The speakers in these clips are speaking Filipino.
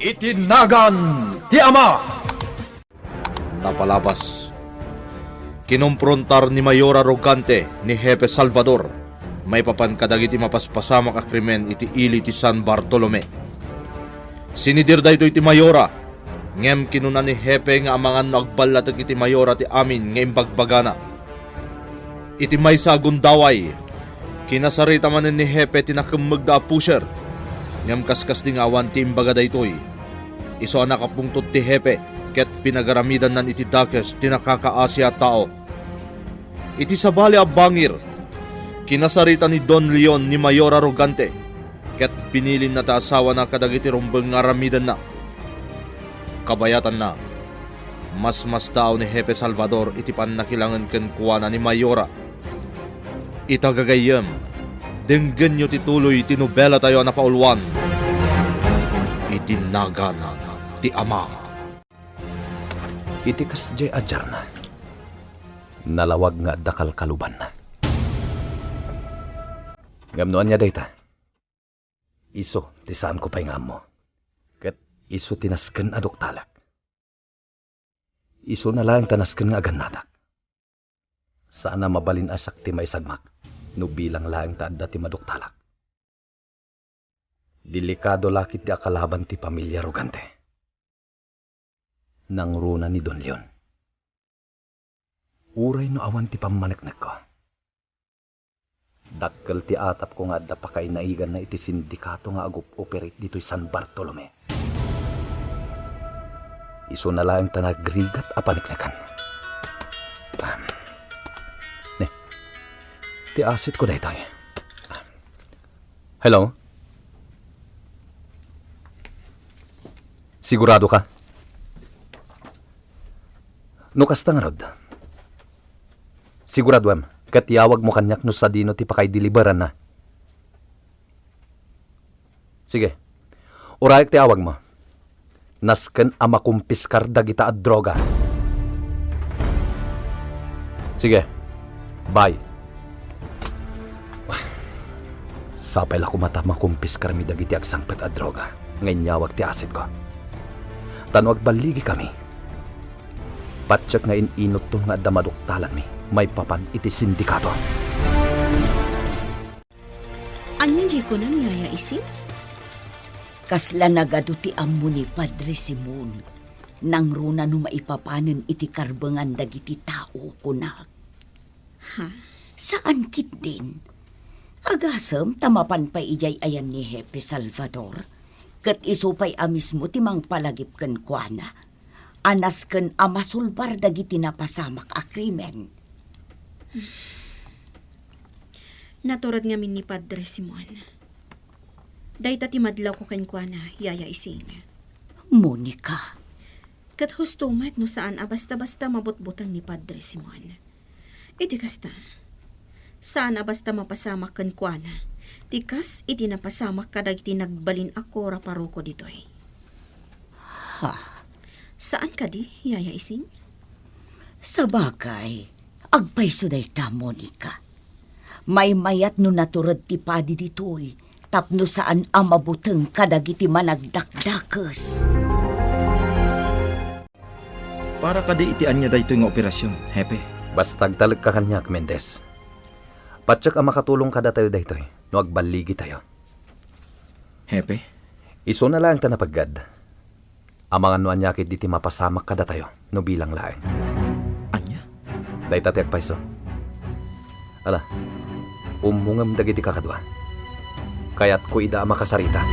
Itinagan ti Ama. Napalabas. Kinumprontar ni Mayor Arrogante ni Hepe Salvador. May papan kadagiti mapaspasamak a krimen iti ili ti San Bartolome. Sinidir dayto iti Mayora. Ngem kinuna ni Hepe nga amangan nagbalatag iti Mayora ti amin nga imbagbagana. Iti maysa gundaway. Kinasarita man ni Hepe tinakemmeg da pusher. Ngem kaskas di nga awan ti imbaga daytoy. Iso anak apungtot ti Hepe ket pinagaramidan nan iti dakes tinakakaasya tao. Iti sabali a bangir. Kinasarita ni Don Leon ni Mayor Arrogante ket pinilin na ta asawa na kadagiti rumbeng nga ramidan na. Kabayatan na. Mas tao ni Hepe Salvador iti pannakilangan ken kuana ni Mayora. Itagagayem. Denggen nyo tituloy ti Nobela tayo na paulwan. Itinagan ti Ama. Iti kasjay ajar na. Nalawag nga dakal kaluban na. Ngamnoan niya dayta. Iso ti saan ko pa'y ngam mo. Ket iso tinasken adok talak. Iso na lang tanasken nga aganadak. Saan na mabalin asak ti may sagmak. No bilang lang taadda ti madok talak. Delikado lakit ti akalaban ti pamilya Arrogante. Nang runa ni Don Leon. Uray no awan ti pamaneknek ko. Dakkel ti atap ko nga adda pa kay naigan na iti sindikato nga agup-operate dito'y San Bartolome. Iso na lang tanagrigat a paniknekan. Ti asit ko na ito. Hello? Sigurado ka? No kasta nga rod. Sigurado am, katiyawag mo kanyak no sa dino ti pakay diliberan na. Sige, urayag ti awag mo. Nasken ama kumpiskar dagita at droga. Sige, bye. Sapay la kumata makumpiskar mi dagiti agsangpet at droga. Ngayon yawag ti asit ko. Tanwag baligi kami. Patsak nga inot to nga damaduktalan mi. May papan iti sindikato. Anyan di ko nang yaya isin? Kasla nagado ti ammo ni Padre Simon. Nang runa no maipapanen iti karbengan dagiti tao kunak. Ha? Saan kit din? Agasem tamapan pa ijay ayan ni Hepe Salvador. Ket isupay amis mo timang palagip ken kuana. Anas ken amasulbar dagiti napasamak a krimen. Naturad ngamin ni Padre Simon. Dayta ti madlaw ko ken kuana, yaya ising. Monica. Kat hustumat no saan basta-basta mabutbutan ni Padre Simon. Iti kasta. Saan basta mapasamak ken kuana. Tikas iti napasamak kadag iti nagbalin ako raparoko ditoy. Ha? Saan ka di, yaya ising? Sa bagay, agpayso dayta, Monica. May mayat no naturad ti padi ditoy, tapno saan amabuteng kadagiti managdakdakes. Para kadi itian niya dayto nga operasyon, Hepe. Bastag talag ka kanyak, Mendez. Patsak ang makatulong kada tayo daytoy, no agbaligi tayo. Hepe? Iso na lang tanapagad. Amangan no anyakit diti mapasamak kada tayo, no bilang laeng. Anya? Dayta ti agpayso. Ala, umungam dagiti kakadwa. Kaya't ko ida makasarita.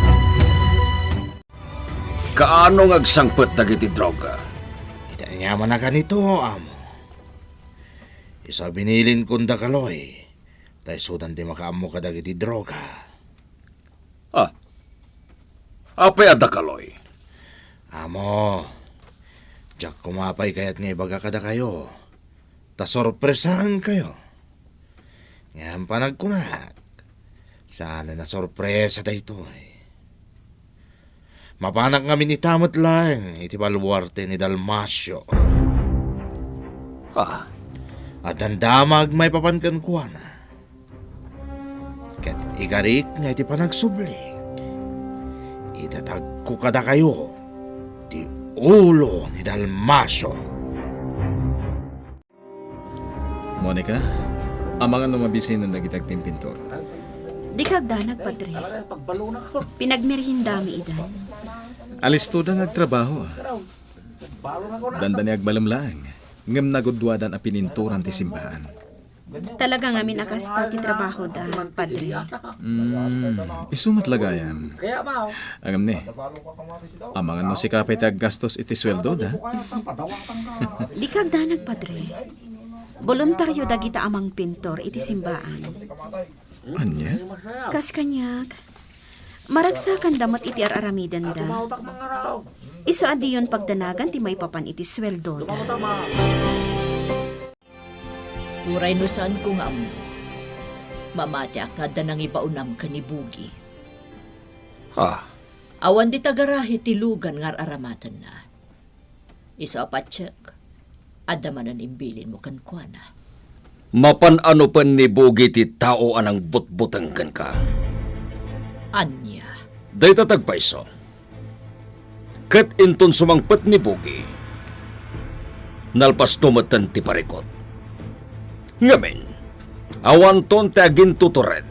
Kaano ngagsangpet dagiti droga? Itanyaman na ganito, amo. Isa binilin kong dakaloy. Tay sudan di makaamo ka dagiti droga. Apay ada kaloy? Amo, jak kumapay kaya't nga ibaga kada kayo. Ta sorpresahan kayo. Ngayon pa nagkunat. Sana na sorpresa dayto eh. Mapanak nga minitamot lang iti baluarte ni Dalmasyo. At dandamag may papankan kuwana. Ket igarik nga iti panagsublik. Idatag ko kada kayo ulo ni Dalmasyo. Monica, amangan no mabisin ng nagitagting pintor. Di kagdanag, Padre. Pinagmerihindami idan. Alis to da nagtrabaho. Danda niya agbalamlaang. Ngam nagudwadan a pininturan ti simbahan. Talaga nga minakasta ti trabaho da, Padre. Isumat lagayan. Agam ni, amangan no si kapay ti aggastos iti sweldo da. Di kagdanag, Padre. Voluntaryo dagita amang pintor iti simbaan. Anya? Kas kanyag, maragsakan damat iti araramidan da. Iso adi yun pagdanagan ti may papan iti sweldo da. Uray no saan ko nga mo. Mamatya ka da nang ibaunam ka ni Bugi. Ha? Awan di tagarahi ti lugan ngar aramatan na. Isa apatsyak. Adamanan imbilin mo kan kuana. Mapan ano pa ni Bugi ti tao anang butbutang kan ka. Anya. Day tatagpaiso. Kat inton sumangpet ni Bugi. Nalpas tumatan ti parikot. Ngamin, awan ton ti agin tutured.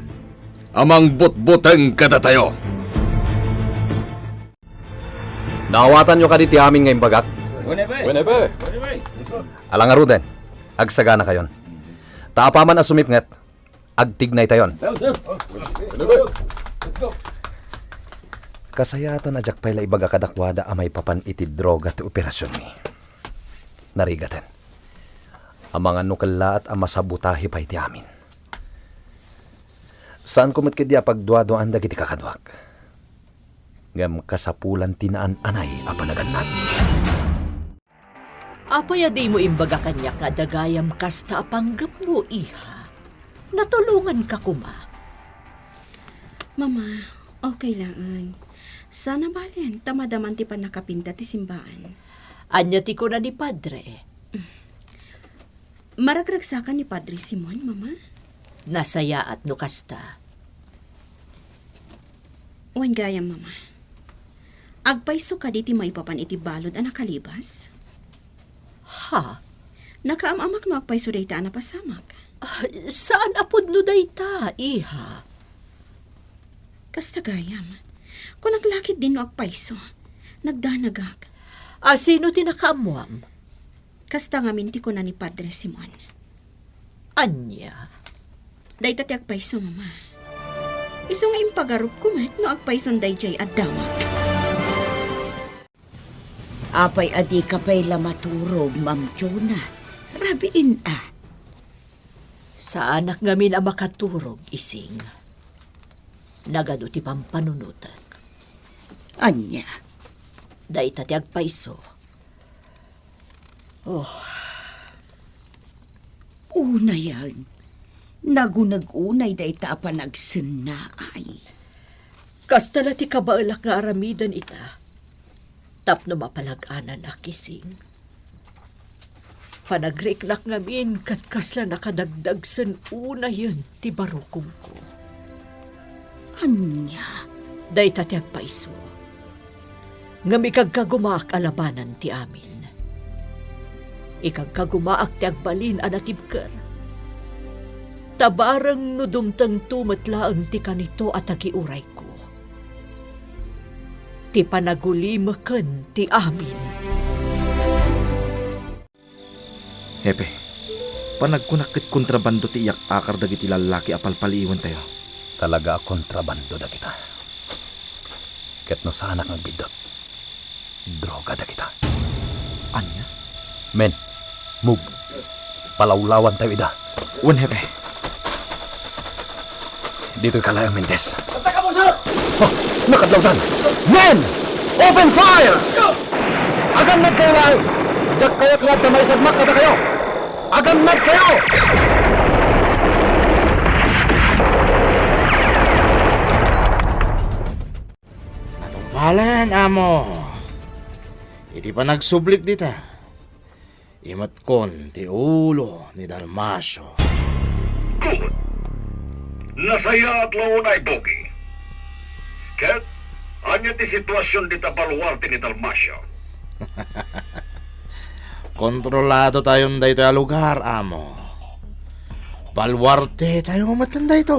Amang butbutang kada tayo. Naawatan nyo ka di ti amin ngayong bagat. Alang aruden, agsagana kayon. Taapaman a sumipnget, agtignay tayon. Kasayatan na jakpay la ibaga kadakwada amay papan iti droga ti operasyon mi. Narigaten. Amangan nukala at amasabutahi pa iti amin. Saan kumit kidya pagduado-an dagiti kakadwak? Ngam kasapulan tinaan anay apanaganat. Apaya di mo imbaga kanya nga dagayam kasta apanggap mo, iha. Natulungan ka kuma. Mama, okay lang. Sana balen, tamadaman ti pan nakapinta ti simbaan. Anya ti ko na ni Padre. Maragragsakan ni Padre Simon, Mama. Nasaya at no kasta. Wan gayam, Mama. Agpaiso ka di ti maipapan iti balod a nakalibas. Ha? Nakaamamak no agpaiso day ta na pasamak. Saan apod no dayta, iha? Kasta gayam. Kung naglakit din no agpaiso, nagdanagag. Sino tinakaamuam? Kasta nga minti ko na ni Padre Simon. Anya? Day tati agpaiso, Mama. Iso nga impagarup ko met no agpaison day jay adamak. Apay adi ka pa'y lamaturog, Ma'am Jonah. Rabiin ah. Sa anak ngamin ang makaturog, ising. Nagado ti pampanunutan. Anya. Day tati agpaiso. Una yan. Nagunag-unay day ta pa nagsunaay. Kastala ti kabaalak nga aramidan ita. Tapno mapalag-anan na kising. Panagriknak ngamin kat kasla nakadagdag san una yun ti barukom ko. Anya. Day tati agpaiso. Ngam ikagkagumaak alabanan ti amin. Ikagkagumaak ti agbalin anatibker. Tabarang nudumtang tumatlaang ti kanito at agiuray ko. Ti panagulimakan ti amin. Hepe, panagkunakit kontrabando ti iyak akar dagiti lalaki apalpaliwan tayo. Talaga kontrabando da kita. Ket no sana kang bidot. Droga da kita. Anya? Men, move. Palawlawan tayo ida. Wan hepe. Dito'y kalayang Mendez. Ataka mo, sir! Oh, nakadlawdan! Men! Open fire! Agamnat kayo lang! Diyak kaya't nga tamay sagmak kada kayo! Agamnat kayo! Malan, amo. Iti pa nagsublik dita. Imat kon ti ulo ni Dalmasyo. Nasaya at launay, Bogi. Ket, anya ti sitwasyon di tabaluarte ni Dalmasyo. Kontrolado tayong dayto a lugar, amo. Balwarte tayo matanda ito.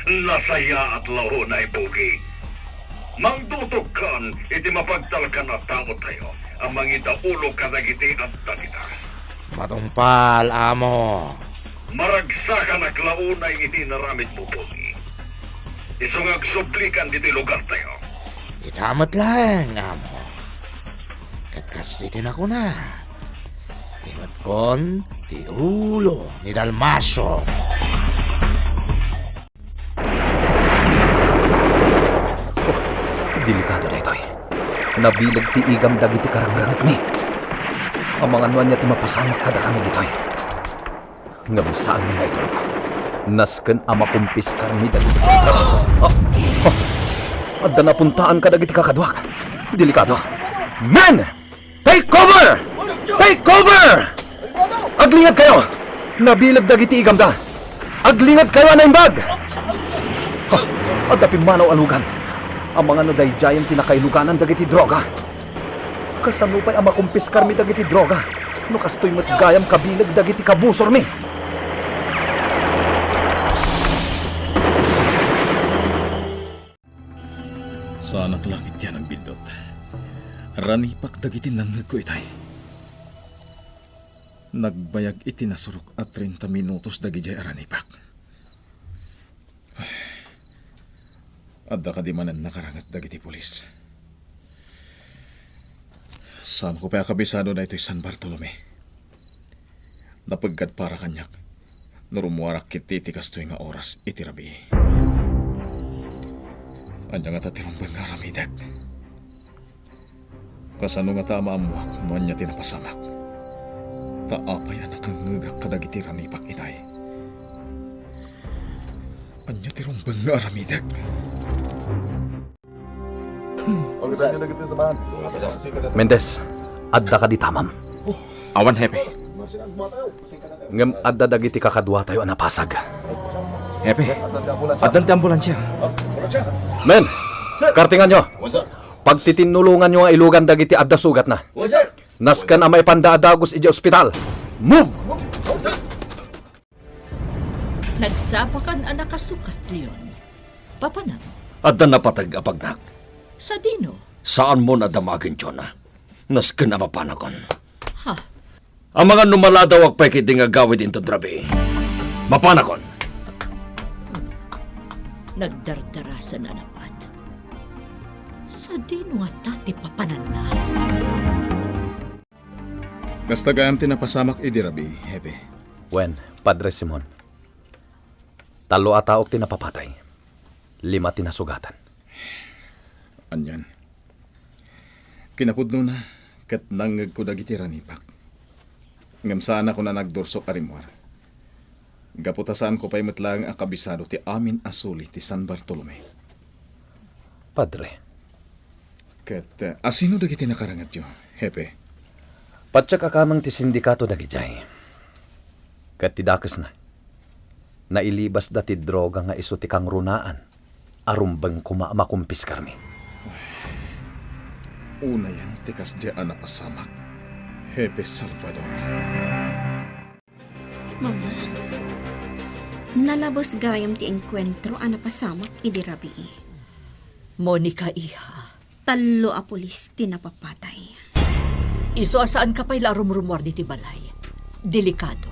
Nasaya at laho na ibugi. Mangdutog kan, iti mapagtalkan at tao tayo. Ang mangita ulo kadagiti at tanita. Matumpal, amo. Maragsakan at launay iti naramit mo bugi. Isungag sublikan diti lugar tayo. Itamat lang, amo. Katkas iti na ko na. Imat kon, ti ulo ni Dalmaso. Delikado na ito'y. Nabilag ti igam dagiti karangrangat mi. Ang mga nuan niya ti mapasamak kada kami dito'y. Ngam saan nga ito ko? Nasken ama kumpis karmi dagiti. Adda na puntaan ka dagiti kakadwak. Delikado. Men! Take cover! Take cover! Aglingad kayo! Nabilag dagiti igam da. Aglingad kayo na imbag! Adda pimanaw alugan. Ang mga nuday giant tinakailuganan dagiti droga. Kasanupay ang makumpiskar mi dagiti droga. No kastoy matgayam kabilag dagiti kabusor mi. Sa anak langit yan ang bindot. Ranipak dagiti nanggag ko itay. Nagbayag iti nasurok at 30 minutos dagiti ranipak. Adda ka di manan nakarangat dagiti pulis. Saan ko pa kabisado na ito'y San Bartolome. Napagkat para kanyak. Narumuarak kiti kastoy nga oras iti rabi. Anya nga tatirumbang nga ramidak. Kasano nga tama amuak nuan niya tinapasamak. Taapay anak ang ngagak kadagiti ranipak itay. Anya tirumbang nga ramidak. Mendez, adda ka di tamam. Awan, Hepe. Ngam adda dagiti kakadwa tayo anapasag. Hepe, adan ti ambulansya. Men, kartingan nyo. Pagtitinulungan nyo nga ilugan dagiti adda sugat na. Naskan amay pandadagos iji ospital. Move! Nagsapakan ang nakasukat, Leon. Papanam, Adda napatag apagnak. sa dino. Saan mo nadamagin, Chona? Nasken ama panakon. Ha? Ang mga numaladawag pa kiti nga gawid into drabi. Mapanakon. Nagdardarasan na napan. Sa dino nga tati papanan na. Kasta gayam tinapasamak idi rabi, Hepe. Wen, Padre Simon. Talo ataok tinapapatay. 5 tinasugatan. Anyan. Kinapudno na, kat nangag ko dagiti ranipak. Ngam saan ako na nagdorsok arimwar. Gaputasaan ko pa'y matlang akabisado ti amin asuli ti San Bartolome. Padre, Kat asino dagiti nakarangat yo, Hepe? patsak akamang ti sindikato dagijay. Kat tidakas na. Nailibas dati droga nga iso ti kang runaan. Arumbang makumpis karmi. Una yan, tikas dyan napasamak. Hepe Salvador. Mama, nalabos gayam ti enkwentro anapasamak idi rabi. Monica, iha. Talo a pulis tinapapatay. Iso asaan ka pa'y larumrumwar di ti balay. Delikado.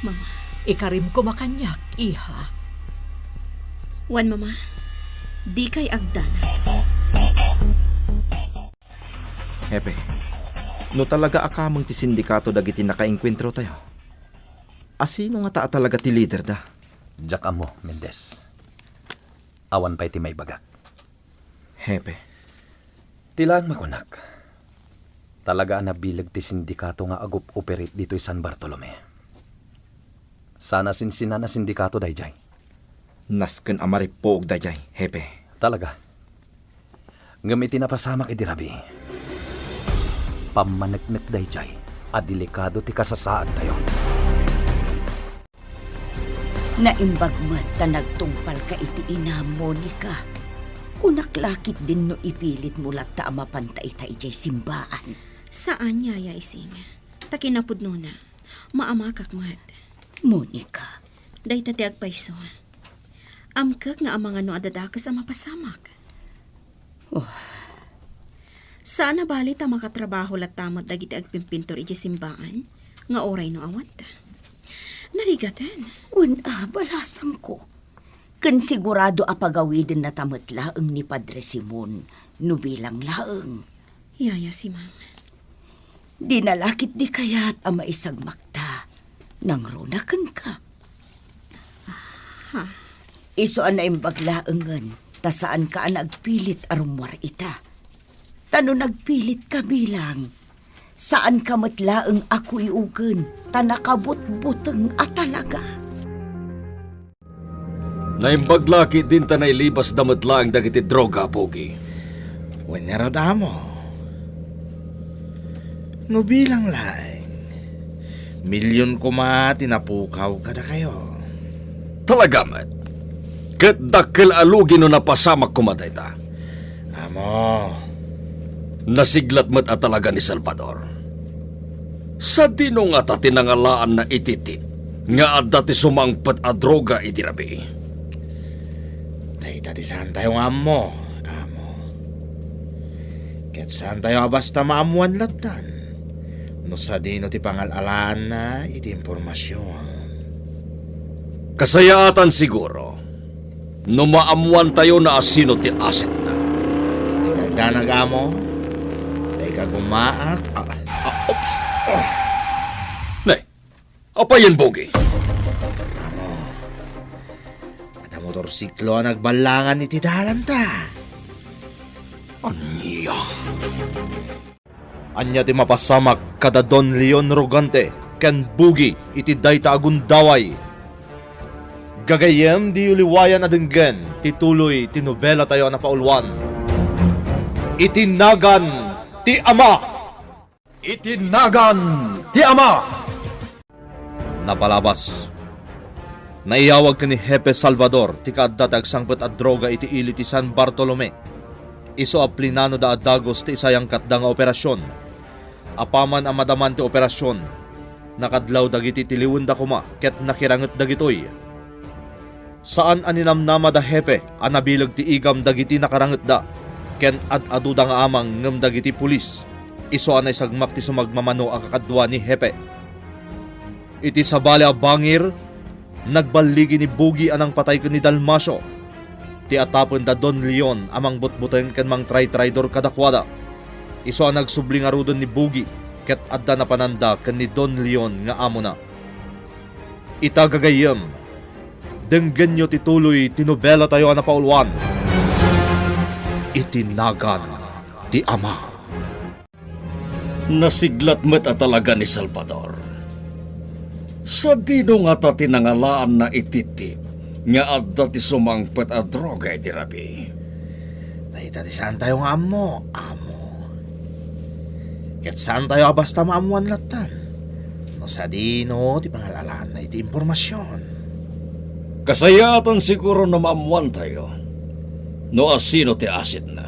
Mama, Ikarim ko makanyak, iha. wan mama, di kay agdanat. Hepe, no talaga akamang ti sindikato dagiti nakainkwentro tayo. Asino nga taa talaga ti leader da? Jack amo, Mendez. Awan pa'y ti may bagak. Hepe, Tilang makunak. Talaga nabilag ti sindikato nga agup operate dito'y San Bartolome. Sana sinsina na sindikato dayjay. nasken amaripo og dayjay, Hepe. Talaga. Ngam itinapasamak idirabi. Pamanagnek dayjay. Delikado ti kasasaad tayo. Naimbagmat ta nagtungpal ka iti ina, Monica. Kunaklakit din no ipilit mo lata mapantay ta ijay simbaan. Saan niya ising? Takinapod no na. Maamakak mat. Monica, Day tati agpaiso. Amkak nga amang ano adadakas ang mapasamak. Saan na bali ta makatrabaho latamot dagiti agpimpintor ijay simbaan? Nga oray no awat. Narigatan. balasang ko. Kan sigurado apagawidin na tamat laeng ni Padre Simon, nubilang laeng. Yaya si ma'am. Dinalakit di kaya't ama isagmakta, nang runakan ka. Ha? Isoan na imbaglaengan, ta saan ka nagpilit arumwar ita. Tano nagpilit ka bilang, saan ka matlaeng ako iugan, ta nakabut-buteng at talaga. Naimbaglaki din ta na ilibas damadlaang dagiti droga, Pogi. Wenera mo. No bilang laing. Milyon kuma tinapukaw kada kayo. Talaga, mat. Kat dakil alugi no napasamak kumatay ta. Amo. Nasiglat mat at talaga ni Salvador. Sa dino nga ta tinangalaan na ititip, nga adda ti sumangpat a droga itirabi. Dati saan tayo nga amo. Ket saan tayo basta maamuan latan. No sa dino ti pangalalaan na iti impormasyon. Kasayaatan siguro, no maamuan tayo na asino ti aset na. Di kagdanag amo. Di kagumaak. Oops! Nay, apa yan, Bogi? Motorsiklo ang nagbalangan iti dalan ta. Anya? Anya ti mapasamak kada Don Leon Rogante ken Bugi iti dayta agundaway. Gagayem di uliwayan adenggen tituloy ti nobela tayo na paulwan. Iti NAGAN ti Ama. Itinagan ti Ama! Napalabas. Naiyawag ka ni Hepe Salvador ti kaaddatag sangpet at droga iti ili ti San Bartolome. Iso a plinano da adagos ti isayang katda nga operasyon. Apaman ang madaman ti operasyon. Nakadlaw dagiti tiliwenda kuma ket nakiranget dagitoy. Saan aninamnama da Hepe ang nabilag ti igam dagiti nakaranget da. Ken ad-adu da nga amang ngem dagiti pulis. Iso anay sagmak ti sumagmamano a kakadwa ni Hepe. Iti sabali a bangir, nagbaligi ni Bugi anang patay ko ni Dalmasio. Ti atapon da Don Leon amang butbuteng ken mang tray-traydor kadakwada. Iso ang nagsubling arudon ni Bugi ket adda na pananda ken ni Don Leon nga amo na. Itagagayem, denggen nyo tituloy tinobela tayo na paulwan. Itinagan ti Ama. Nasiglat met at talaga ni Salvador. Sa dino nga ta tinangalaan na ititip, nga adda ti sumangpet a droga iti rabi. Dahita ti saan tayo nga amo. Ket saan tayo basta maamuan latan. No sa dino ti pangalalaan na iti impormasyon. Kasayatan siguro na maamuan tayo, no asino ti asit na.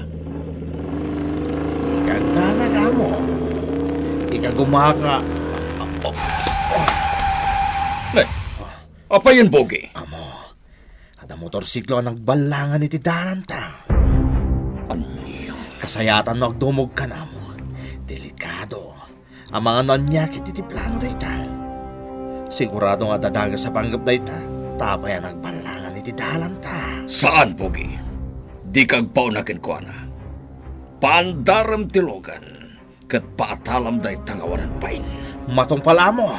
Ikagdanag amo. Ikagumaka. Apa yan, Bogi? Amo, ada motorsiklo ang nagbalangan iti dalan ta. Anya? Kasayatan no agdumog ka na mo. Delikado. Ang mga nanyakit iti plano dayta. Sigurado nga dadaga sa panggap dayta. Tapay ang nagbalangan iti dalan ta. Saan, Bogi? Di kagpaw na kinkwana. Pandaram tilogan. Kat paatalam day tangawanan pain. Matong pala mo.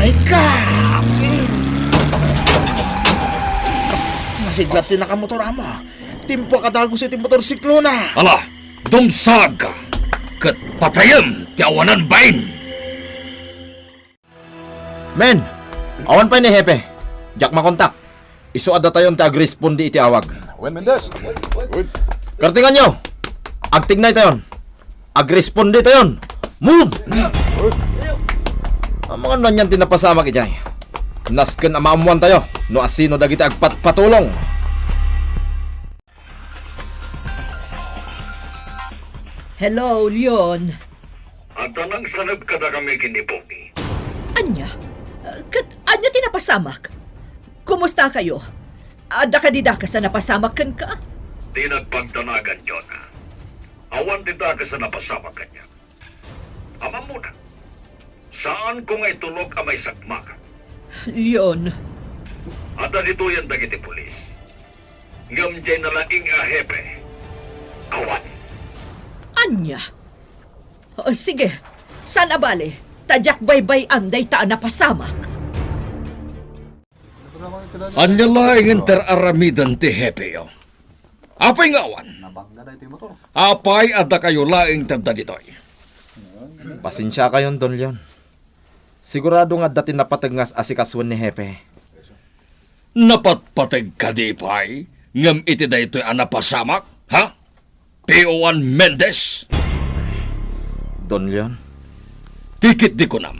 Ay ka! Masiglat din nakamotor ama. Timpo kadagos iti motorsiklo na. Ala, dumsag ka! Kat patayam ti awanan bain! Men, awan pa ni Hepe. Jack makontak. Iso adda tayon ta agrespondi iti awag. Wen Mendes. Kartingan nyo! Agtignay tayon. Agrespondi tayon. Move! Ang mga nanyan tinapasamak ijay. Nasken ang maamuan tayo. No asino dagiti agpatpatulong. Hello, Leon. At anang sanab ka na kami kinipogi. Anya? Anya tinapasamak? Kumusta kayo? Ada ka dida ka sa napasamak kan ka? Di nagpagtanagan yun. Awan dita ka sa napasama kanya. Ama muna, saan ko nga itulog ang may sakmak? Leon, At dito yan dagiti pulis. Ngam dyan na laing hepe. Awan. anya? Sige, saan abali? Tadyak baybay anday taan napasamak. Anya laing interaramidan ti Hepeo. Apay ngawan. Apay ada kayo laing tanda ditoy. Pasensya kayon, Don Leon. Sigurado nga dati napategngas asikaswan ni Hepe. Napatpatag ka di pay? Ngam iti da ito'y anapasamak? Ha? P.O.1 Mendez? Don Leon, Tikit di ko nam.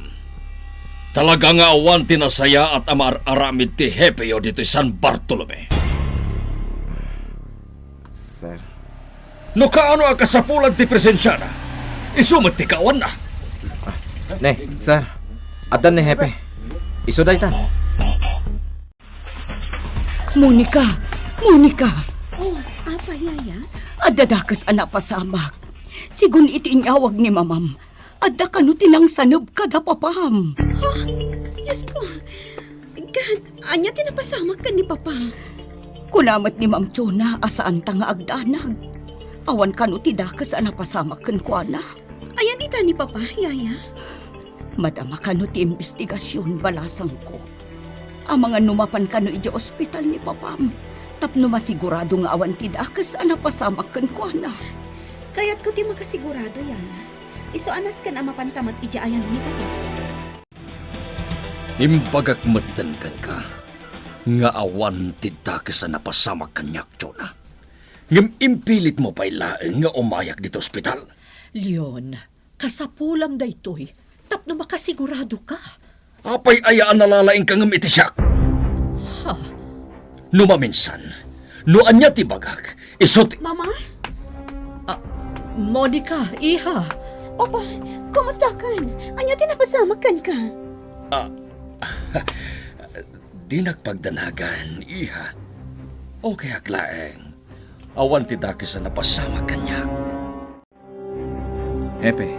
Talaga nga awan tinasaya at amar-aramid ti Hepeo dito'y San Bartolome. sir. No kaano ang kasapulan ti presensya na? Isumat ti kawan na. Ne, sir. Adan ni Hepe. Iso daytan. Monica! Monica! Oh, apa yaya? Adadakas anak pasamak. Sigun iti inyawag ni mamam. Adda kanu tinang sanub kada papaham. Diyos ko. God, anya tinapasamak ka ni Papa. Kunamat ni Ma'am Chona asaan ta nga agdanag. Awan kanu ti dakas anak pasamak ken kuana. Ayan ita ni Papa, yaya. Madama kanu ti investigasyon balasang ko. Ang mga numapan kanu iti ospital ni papam. Tapno masigurado nga awan ti dakas anak pasamak ken kuana. Kaya't ko ti makasigurado, yaya. Iso anas ka na mapantamat iti ayan ni Papa. Imbagak matan kan ka. Nga awan tita ka sa napasamak kanyak, Chona. Ngam impilit mo pa'y laeng nga umayak dito ospital. Leon, kasapulam da ito'y. Tapno makasigurado ka. Apay ayaan nalalaing kang iti siyak. Ha? Numaminsan, no anya ti bagag, isot... Mama? Monica, iha. Papa, kumusta kan? Anya tinapasamak kan ka? Di nagpagdanagan, iha. Okay aklaeng. Awan ti daki sa napasama kanya. Hepe,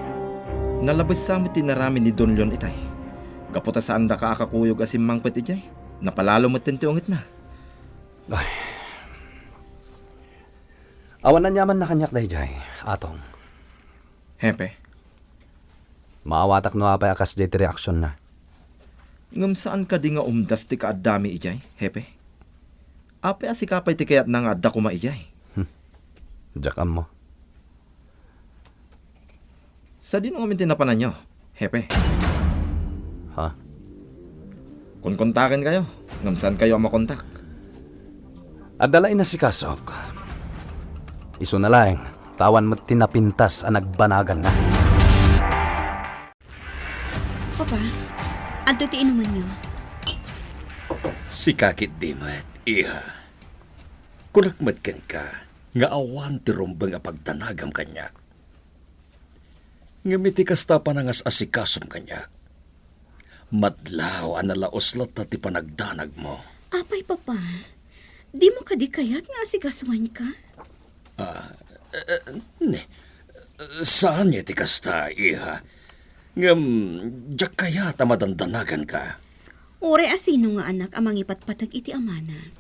nalabas sa amin tinarami ni Don Leon itay. Kaputa saan da kaakakuyog asim mang patijay. Napalalo mo tintiungit na. Ay. Awan na nyaman na kanyak dahi jay, atong. Hepe, Maawatak no apay akas jay ti reaksyon na. ngam saan ka di nga umdas ti kaadami ijay, Hepe? Ape asikapay ti kayat na nga adda kuma ijay. Jakam mo. Sa di nung amin tinapanan nyo, Hepe. Ha? Kung kontakin kayo, ngam saan kayo ang makontak? Adalay na si Kasok. Iso na lang, tawan mo tinapintas ang nagbanagan na. Papa, adto ti inuman niyo. Si kakit di mat, iha. Kunakmat kan ka, nga awan ti rumbang apagtanagam kanya. Nga mitikas ta panangas asikasom kanya. Madlaw ang nalaoslat na ti panagdanag mo. Apay, Papa. Di mo kadikayat nga asikasuhan ka? Ne, saan niya ti kasta, iha? Ngam, diyak kaya ta madandanagan ka. Ore asino nga anak amang ipatpatag iti amana.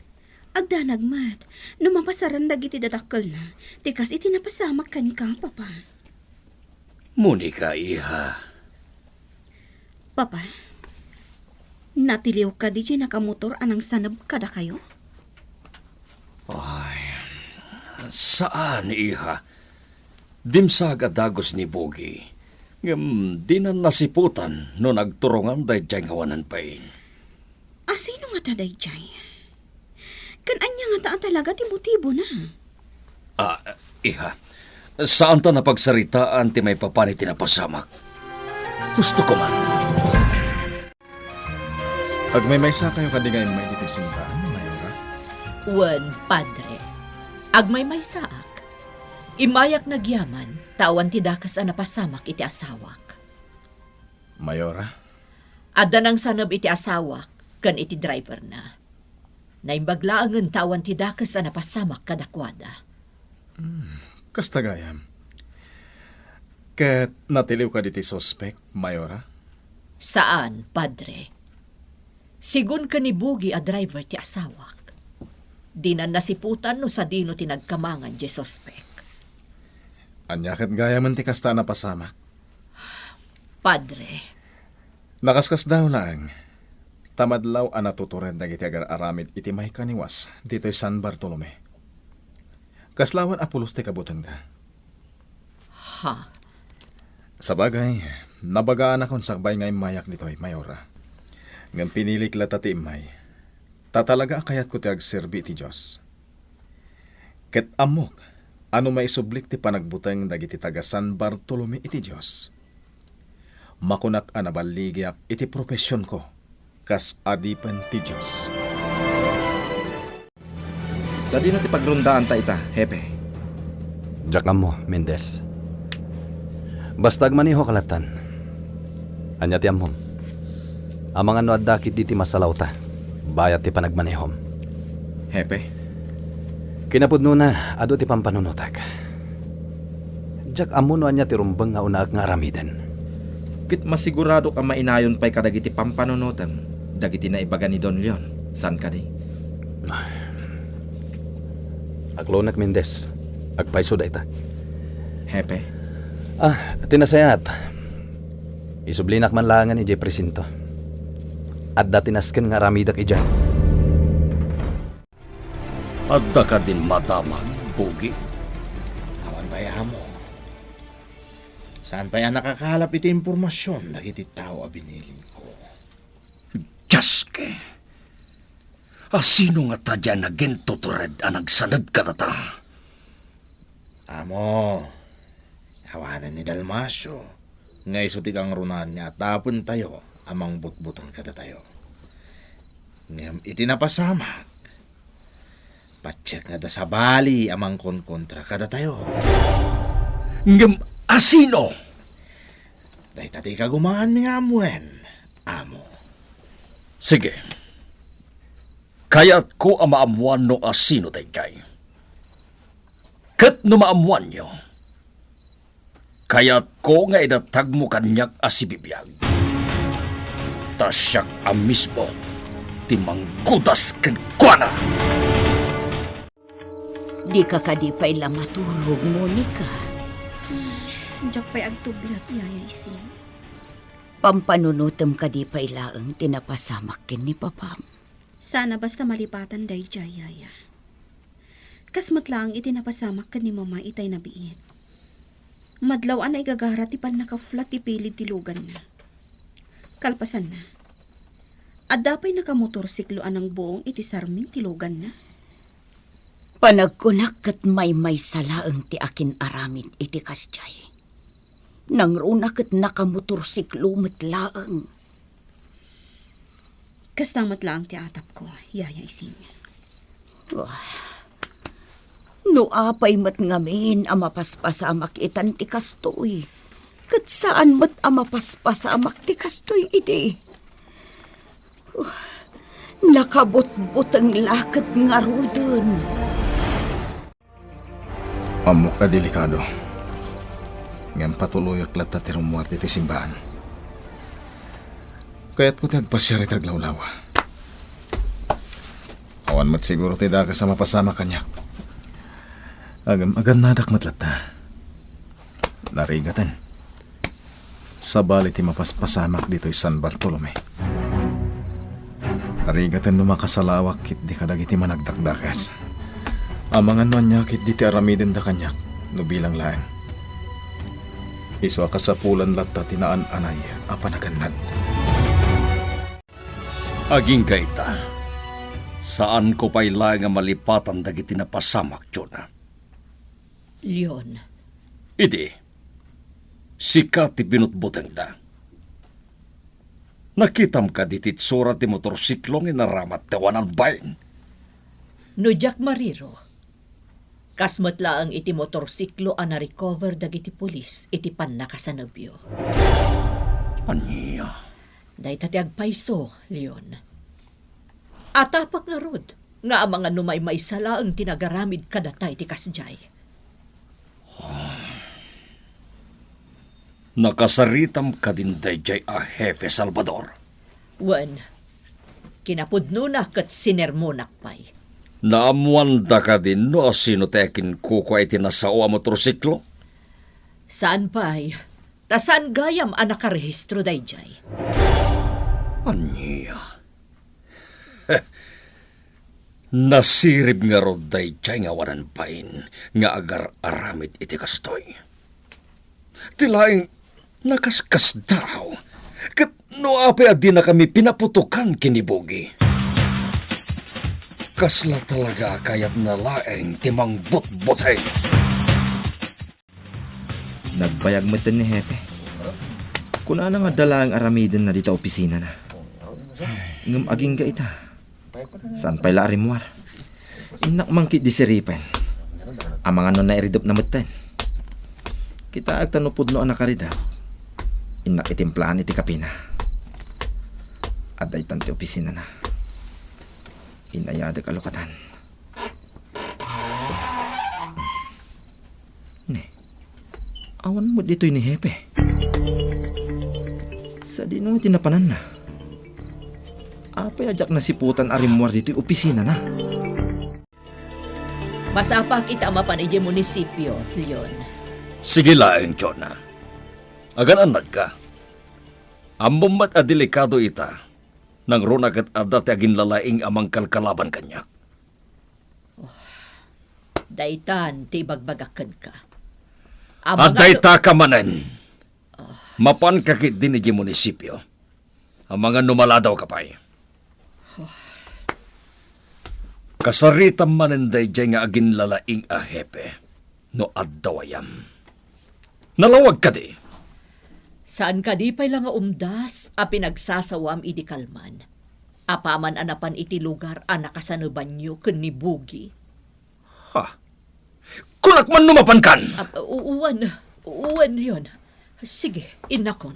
Agdanagmat, numapasaran dagiti dadakkel na, tikas iti napasamak kan ka, Papa. Monica, iha. Papa, natiliw ka di nakamotor anang sanab kada kayo? Saan, iha? Dimsag adagos ni Bogi. Ngam, di na nasiputan no nagturungan dahi diyang hawanan pain. Asino nga taday jay? Kan anya nga taan talaga ti motibo na. Iha, saan ta napagsaritaan ti may papani tinapasamak? Gusto ko man. Agmaymaysa kayo kadigay may dito simbahan, Mayora. Wen, padre. Agmay may saak. Imayak nagyaman, tawan ti dakas a napasamak iti asawak. Mayora, Adda nang sanab iti asawak, kan iti driver na. Naimbaglaangan tawan ti dakas a napasamak kadakwada. kasta gayam. Ket natiliw ka diti suspect, Mayora? Saan, padre? Sigun ka ni Bugi a driver ti asawak. Di na nasiputan no sa dino tinagkamangan di sospek. Anyaket gayaman ti kasta na pasamak. Padre, Nakaskas daw lang. Tamadlaw ang natutured dagiti agar aramid iti may kaniwas dito'y San Bartolome. Kaslawan apulos ti kabutang da. ha? Sabagay, nabagaan akong sakbay ngay mayak dito'y Mayora. Ngam pinili kila ti imay. Tatalaga kayat ko ti agserbi ti Diyos. Ket amok, ano may sublik ti panagbutang dagiti taga San Bartolome iti Diyos. Makunak anabaligyak iti profesyon ko, kas adipan ti Diyos. Sa dino ti pagrundaan ta ita, Hepe. Jakam mo, Mendez. Bastag maniho kalatan. Anya ti amom. Amang ano adakit diti masalaw ta. Bayat ti panagmanihom. Hepe, Kinapudno na, ado ti pampanunutak. Jak amo no anya ti rumbang nga unaak nga aramiden. kit masigurado ka mainayon pa'y kadagiti pampanunutan, dagiti na ibaga ni Don Leon. San ka di? Aglonak Mendez. Agpaiso da ita. Hepe, Tinasayat. Isublinak man langan ni Jay Presinto. At datinasken nga ramidak ijay. Adda ka din matamag, Bugi. Awan bayaan mo. Saan pa yan nakakahalap iti impormasyon na iti tao a binilin ko? Jaske. Sino nga ta dyan na gintutured ang nagsanad ka na ta? Amo, hawanan ni Dalmasyo. Ngay suti kang runan niya tapon tayo amang butbuton kada tayo. Ngam iti napasamak. Patsyak nga da sa bali amang konkontra kada tayo. Ngam asino? Dahi tati ka gumaan mi amuen, amo. Sige. Kaya't ko ang maamuan no asino tayo kay. Kat no maamuan nyo, kaya't ko nga idatag mo kanyak asibibiyag. Tasyak ang mismo, timanggudas kan kuana. Di ka kadipay la maturog, Monica. Jak pa'y agtublat, Yaya Isin. Pampanunutom kadipay laang tinapasamak kin ni Papam. Sana basta malipatan day jay, Yaya. Kasmat lang iti napasamak ka ni Mama itay nabiit. Madlaw ay gagara ti pan nakaflat ti pilid ti lugan na. Kalpasan na. At dapay nakamotorsiklo anang buong iti sarming ti lugan na. Panagkunak kat may salaang ti akin aramid iti kasjay. Nangruna kat nakamotorsiklo matlaang. Kastamat lang ti atap ko, Yaya Isin. No apay mat ngamin amapaspasamak itan ti kastoy. Kat saan mat amapaspasamak ti kastoy iti. Nakabot-bot ang lakat nga rudon. Amok ka delikado. Ngam patuloy aklat na tirumuar dito simbahan. Kaya't ko tagpasya rin taglawlaw. Awan mat siguro tida ka sa mapasama kanyak. Agam nadak matlat na. Narigatan. Sa bali ti mapaspasamak dito'y San Bartolome. Narigatan lumakasalawak kit di kadagiti managdakdakas. Amangan no niya kit di ti aramidin da kanyak no bilang laeng. Iswa kasapulan latta tinaan anay apanaganad. Aging kaita, saan ko pa'y lang nga malipatan dagiti napasamak yun? Leon, Idi, sikat ti binutbutang da. Nakitam ka ditit surat ti motorsiklong inaramat tawanan bayan. no Jack Mariro, Kasmat laang iti motorsiklo ang na-recover dagiti pulis iti pannakasanabyo. Anya? Day tati agpaiso, Leon. Atapak nga rod, nga ang mga numay-may sala ang tinagaramid kadatay ti kasjay. Nakasaritam ka din dayjay a Hefe Salvador. Wan, kinapudno na kat sinermonak pay. Naamwanda ka din no asino tekin kuko ay tinasao a motorsiklo? Saan pay? Tasan gayam ang nakarehistro dayjay? Anya? Nasirib nga rod dayjay nga wanan pain nga agar aramid iti kastoy. Tilaing nakaskas daw. Kat no ape adi na kami pinaputukan kinibugi. Kasla talaga kayat na laeng timang bot-botay. Nagbayag mo ni Hepe. Kung ano nga dala ang aramidin na dito opisina na. Ngum aging ka ita. Saan pa'y laarimwar? Inak mangkit di siripen. Ang mga nun na iridop na matan. Kita agtanupod no anak karida. Inak itimplahan iti kapina. At ay tanti opisina na. Inayada kalukatan. Ne, awan mo dito'y ni Hepe. Sa di nung tinapanan na. Apay ajak na siputan arimwar dito'y opisina na. Masapak ita mapan iti munisipyo, Leon. Sige laeng, Chona. Agan anad ka. Ambumat a delikado ita. Nang runagat adat agin lalaing amang kalkalaban kanya. Daytan, ti bagbagakan ka. Aday ta ka manen. Mapan kakit din iti munisipyo. Ang mga numaladaw kapay. Kasaritam manenday dyan nga agin lalaing a Hepe. No addawayam. Nalawag ka di. Saan ka di pa'y lang nga umdas a pinagsasawam idi kalman? Apaman anapan iti lugar a nakasanuban nyo ken ni Bugi. Ha? Kunak man numapan kan! Uwan yun. Sige, inakon.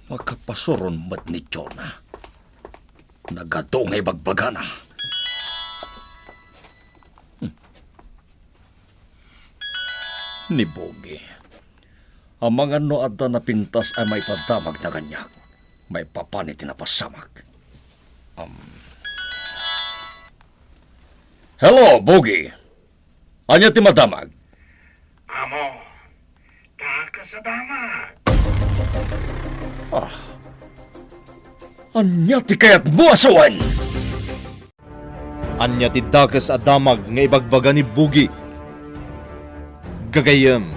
Makapasuron mat ni Chona. Nagadong ay bagbagana. Ni Bugi. Ang mga noada na pintas ay may padamag na ganyak. May papanit na pasamag. Hello, Bugi. Anya ti madamag? Amo, taka sa damag. Anya ti kayat mo asawan? Anya ti dakes a damag nga ibagbaga ni Bugi. Gagayem,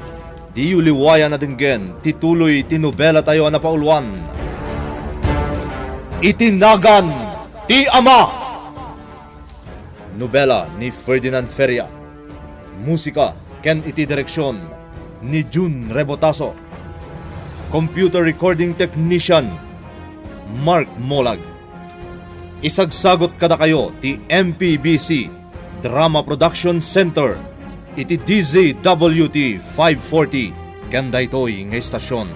di uliwayan na dinggen, tituloy ti Nobela tayo na paulwan. Itinagan ti Ama! Nobela ni Ferdinand Feria. Musika ken iti direksyon ni Jun Rebotaso. Computer recording technician Mark Molag. Isagsagot kada kayo ti MPBC Drama Production Center iti DZWT 540 ken daytoy nga estasyon.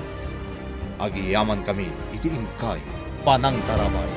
Agiyaman kami iti ingkay panang tarabay.